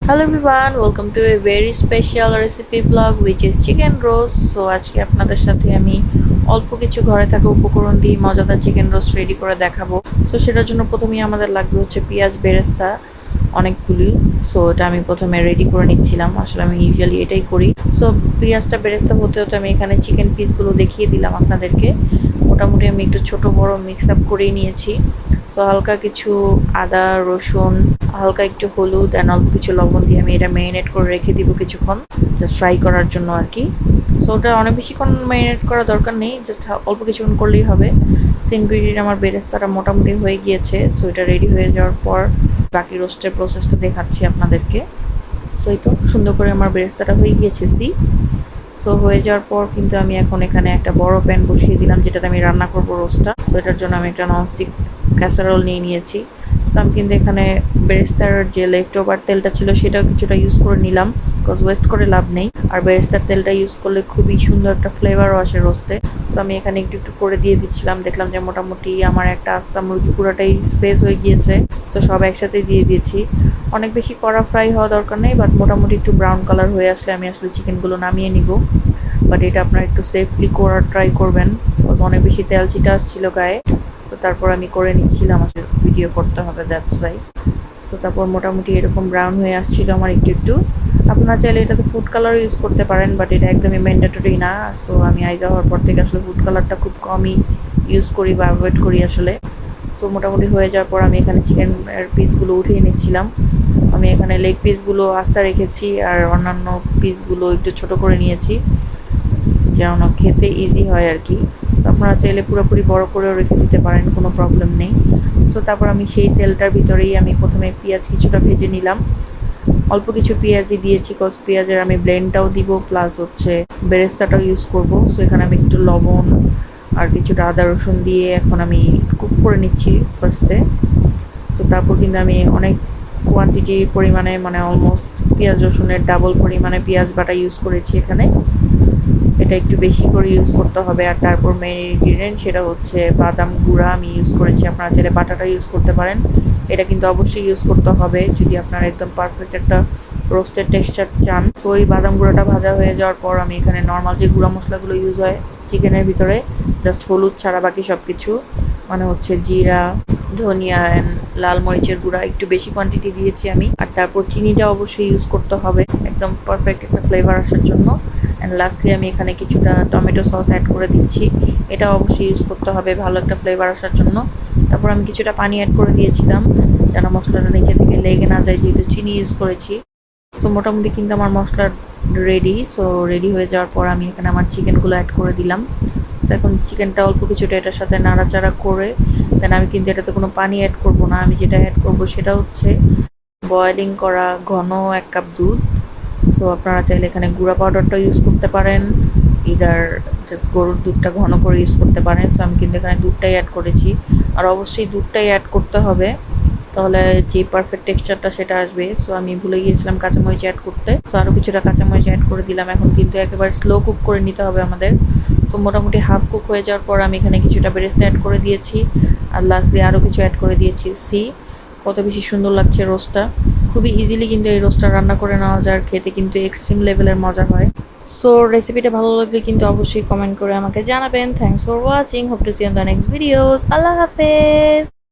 Hello everyone, welcome to a very special recipe blog which is chicken roast. So আজকে আপনাদের সাথে আমি অল্প কিছু ঘরে থাকা উপকরণ দিয়ে মজাদার চিকেন রোস্ট রেডি করে দেখাবো। সো সেটার জন্য প্রথমেই আমাদের লাগবে হচ্ছে পেঁয়াজ বেরেস্তা অনেকগুলি। সো এটা আমি প্রথমে রেডি করে নিচ্ছিলাম, আসলে আমি ইউজুয়ালি এটাই করি। সো পেঁয়াজটা বেরেস্তা হতে হতে আমি এখানে চিকেন পিসগুলো দেখিয়ে দিলাম আপনাদেরকে। মোটামুটি আমি একটু ছোট বড় মিক্স আপ করেই নিয়েছি। সো হালকা কিছু আদা রসুন, হালকা একটু হলুদ অ্যান্ড অল্প কিছু লবণ দিয়ে আমি এটা ম্যারিনেট করে রেখে দিব কিছুক্ষণ, জাস্ট ফ্রাই করার জন্য আর কি। সো ওটা অনেক বেশিক্ষণ ম্যারিনেট করার দরকার নেই, জাস্ট অল্প কিছুক্ষণ করলেই হবে। সেম পিরিয়ড আমার বেরেস্তাটা মোটামুটি হয়ে গিয়েছে। সো এটা রেডি হয়ে যাওয়ার পর বাকি রোস্টের প্রসেসটা দেখাচ্ছি আপনাদেরকে। সো এই তো সুন্দর করে আমার বেরেস্তাটা হয়ে গিয়েছে। সো হয়ে যাওয়ার পর কিন্তু আমি এখন এখানে একটা বড় প্যান বসিয়ে দিলাম যেটাতে আমি রান্না করবো রোস্টটা। সো এটার জন্য আমি একটা ননস্টিক ক্যাসারোল নিয়ে নিয়েছি। সো আমি কিন্তু এখানে বেরেস্তার যে লেফট ওভার তেলটা ছিল সেটাও কিছুটা ইউজ করে নিলাম, বিকজ ওয়েস্ট করে লাভ নেই। আর বেরেস্তার তেলটা ইউজ করলে খুবই সুন্দর একটা ফ্লেভারও আসে রোস্টে। সো আমি এখানে একটু একটু করে দিয়ে দিচ্ছিলাম, দেখলাম যে মোটামুটি আমার একটা আস্তা মুরগি পুরোটাই স্পেস হয়ে গিয়েছে। তো সব একসাথে দিয়ে দিয়েছি। অনেক বেশি কড়া ফ্রাই হওয়া দরকার নেই, বাট মোটামুটি একটু ব্রাউন কালার হয়ে আসলে আমি আসলে চিকেনগুলো নামিয়ে নিব। বাট এটা আপনারা একটু সেফলি করার ট্রাই করবেন, বিকজ অনেক বেশি তেল ছিটা আসছিল গায়ে। তো তারপর আমি করে নিচ্ছিলাম, আসলে ভিডিও করতে হবে, দ্যাটস ওয়াই। সো তারপর মোটামুটি এরকম ব্রাউন হয়ে আসছিল আমার একটু একটু। আপনারা চাইলে এটাতে ফুড কালার ইউজ করতে পারেন, বাট এটা একদমই ম্যান্ডেটরি না। সো আমি আইজা হওয়ার পর থেকে আসলে ফুড কালারটা খুব কমই ইউজ করি বা অ্যাভয়েড করি আসলে। সো মোটামুটি হয়ে যাওয়ার পর আমি এখানে চিকেনের পিসগুলো উঠিয়ে নিচ্ছিলাম। আমি এখানে লেগ পিসগুলো আস্তা রেখেছি আর অন্যান্য পিসগুলো একটু ছোট করে নিয়েছি যেন খেতে ইজি হয় আর কি। সো আপনারা চাইলে পুরোপুরি বড় করেও রেখে দিতে পারেন, কোনো প্রবলেম নেই। সো তারপর আমি সেই তেলটার ভিতরেই আমি প্রথমে পেঁয়াজ কিছুটা ভেজে নিলাম। অল্প কিছু পেঁয়াজই দিয়েছি, কজ পেঁয়াজের আমি ব্লেন্ডটাও দিব, প্লাস হচ্ছে বেরেস্তাটাও ইউজ করব। সো এখানে আমি একটু লবণ আর কিছুটা আদা রসুন দিয়ে এখন আমি কুক করে নিচ্ছি ফার্স্টে। সো তারপর কিন্তু আমি অনেক কোয়ান্টিটি পরিমাণে, মানে অলমোস্ট পেঁয়াজ রসুনের ডাবল পরিমাণে পেঁয়াজ বাটা ইউজ করেছি এখানে। এটা একটু বেশি করে ইউজ করতে হবে। আর তারপর মেইন ইনগ্রিডিয়েন্ট সেটা হচ্ছে বাদাম গুঁড়া আমি ইউজ করেছি। আপনারা চাইলে বাটাটা ইউজ করতে পারেন, এটা কিন্তু অবশ্যই ইউজ করতে হবে যদি আপনারা একদম পারফেক্ট একটা রোস্টের টেক্সচার চান। সো এই বাদাম গুঁড়াটা ভাজা হয়ে যাওয়ার পর আমি এখানে নর্মাল যে গুঁড়া মশলাগুলো ইউজ হয় চিকেনের ভিতরে, জাস্ট হলুদ ছাড়া বাকি সব কিছু, মানে হচ্ছে জিরা, ধনিয়া অ্যান্ড লাল মরিচের গুঁড়া একটু বেশি কোয়ান্টিটি দিয়েছি আমি। আর তারপর চিনিটা অবশ্যই ইউজ করতে হবে একদম পারফেক্ট একটা ফ্লেভার আসার জন্য। অ্যান্ড লাস্টলি আমি এখানে কিছুটা টমেটো সস অ্যাড করে দিচ্ছি, এটা অবশ্যই ইউজ করতে হবে ভালো একটা ফ্লেভার আসার জন্য। তারপর আমি কিছুটা পানি অ্যাড করে দিয়েছিলাম যেন মশলাটা নিচে থেকে লেগে না যায়, যেহেতু চিনি ইউজ করেছি। সো মোটামুটি কিন্তু আমার মশলা রেডি। সো রেডি হয়ে যাওয়ার পর আমি এখানে আমার চিকেনগুলো অ্যাড করে দিলাম। তো এখন চিকেনটা অল্প কিছুটা এটার সাথে নাড়াচাড়া করে দেন আমি কিন্তু এটাতে কোনো পানি অ্যাড করব না। আমি যেটা অ্যাড করব সেটা হচ্ছে বয়েলিং করা ঘন 1 কাপ দুধ। সো আপনারা চাইলে এখানে গুঁড়া পাউডারটা ইউজ করতে পারেন, ইদার জাস্ট গরুর দুধটা ঘন করে ইউজ করতে পারেন। সো আমি কিন্তু এখানে দুধটাই অ্যাড করেছি, আর অবশ্যই দুধটাই অ্যাড করতে হবে, তাহলে যে পারফেক্ট টেক্সচারটা সেটা আসবে। সো আমি ভুলে গিয়েছিলাম কাঁচামরিচ অ্যাড করতে, সো আরও কিছুটা কাঁচামরিচ অ্যাড করে দিলাম। এখন কিন্তু একেবারে স্লো কুক করে নিতে হবে আমাদের। সো মোটামুটি হাফ কুক হয়ে যাওয়ার পর আমি এখানে কিছুটা বেরেস্তা অ্যাড করে দিয়েছি, আর লাস্টলি আরও কিছু অ্যাড করে দিয়েছি। কত বেশি সুন্দর লাগছে রোস্টটা। খুবই ইজিলি কিন্তু এই রোস্টটা রান্না করে নেওয়া যায়, খেতে কিন্তু এক্সট্রিম লেভেলের মজা হয়। সো রেসিপিটা ভালো লাগলে কিন্তু অবশ্যই কমেন্ট করে আমাকে জানাবেন। Thanks for watching, hope to see on the next videos. আল্লাহ হাফেজ।